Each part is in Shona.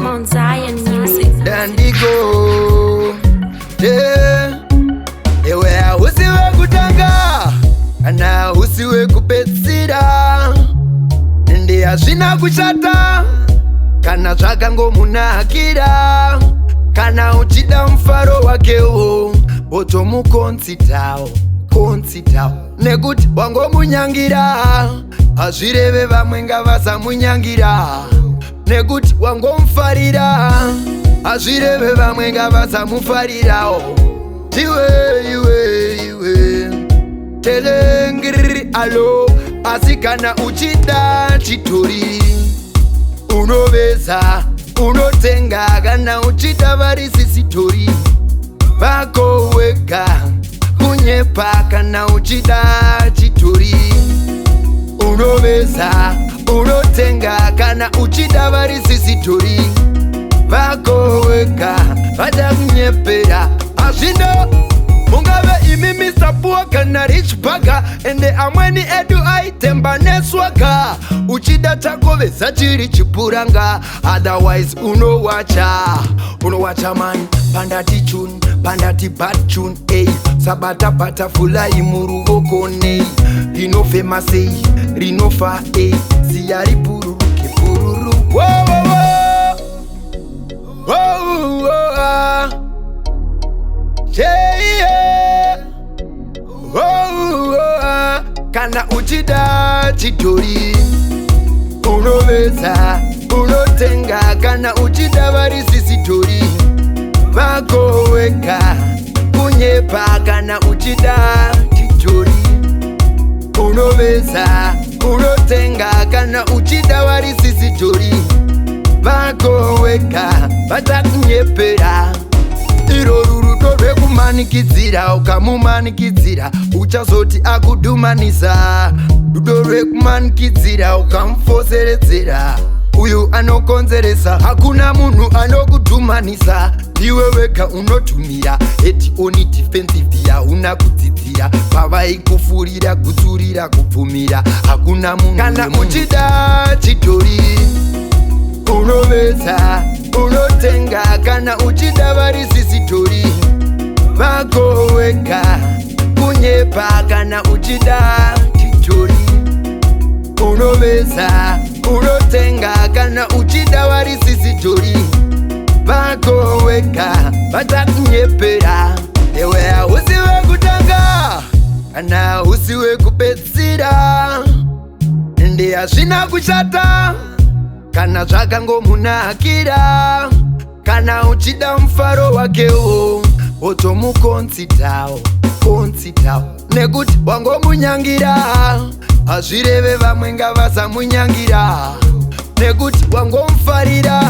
Mount Zion Music. Dandigo, yeah. Ewe usiwe kutanga kana usiwe kupetsira, ndi azvina kushata kana zvakangomunakira, kana uchida mufaro wakewo wotomukonsitawo nekuti wangomunyangira. Hazvireve vamwe ngavasamunyangira, nekuti wangomufarira. Hazvireve vamwe ngavasamufarirawo. Iwe telengiri alo, asi kana uchida chitori unoveza unotenga, kana uchida varisisitori vako wega kunyepa, kana uchida chitori unoveza unotenga, kana uchida varisisitori vako wega vatakunyepera. Hazvino mungave imi Mr. Poor kana Rich Bagger, ende amweni edu aitemba neswaga. Uchida chakoveza chiri chipuranga, otherwise unowacha man. Pandati tune, pandati bad tune, ey. Sabata butterfly muruoko nei. Rino famous ey, rino fa ey. Siyari pururu ke pururu. Yeah. Kana uchida chitori unoveza unotenga, kana uchida varisisitori vako wega kunyepa, kana uchida chitori unoveza unotenga, kana uchida varisisitori vako wega vatakunyepera. Iro rudo rwekumanikidzira, ukamumanikidzira uchazoti akudhumanisa. Rudo rwekumanikidzira ukamufoseredzera, uyu anokonzeresa. Hakuna munhu anokudhumanisa, iwe wega unotumira. Eti oni defensive hauna kudzidzira, pavaikufurira kutsurira kubvumira. Hakuna munhu. Kana uchida chitori unoveza unotenga, kana uchida varisisitori vako wega kunyepa, kana uchida chitori unoveza unotenga, kana uchida varisisitori vako wega vatakunyepera. Ewe hausiwe kutanga kana usiwe kupetsira, ndi hazvina kushata kana zvakangomunakira, kana uchida mufaro wakewo wotomukonsitawo nekuti wangomunyangira. Hazvireve vamwe ngavasamunyangira, nekuti wangomufarira.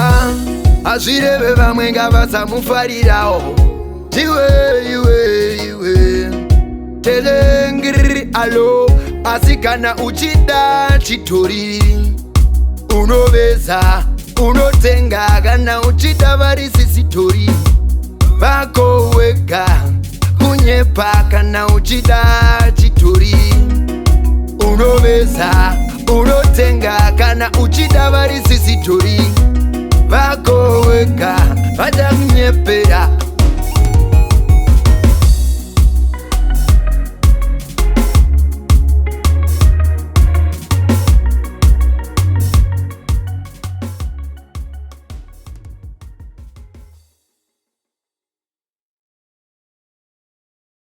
Hazvireve vamwe ngavasamufarirawo. Iwe telengiri alo, asi kana uchida chitori unoveza unotenga, kana uchida varisisitori vako wega kunyepa, kana uchida chitori unoveza unotenga, kana uchida varisisitori vako wega vatakunyepera.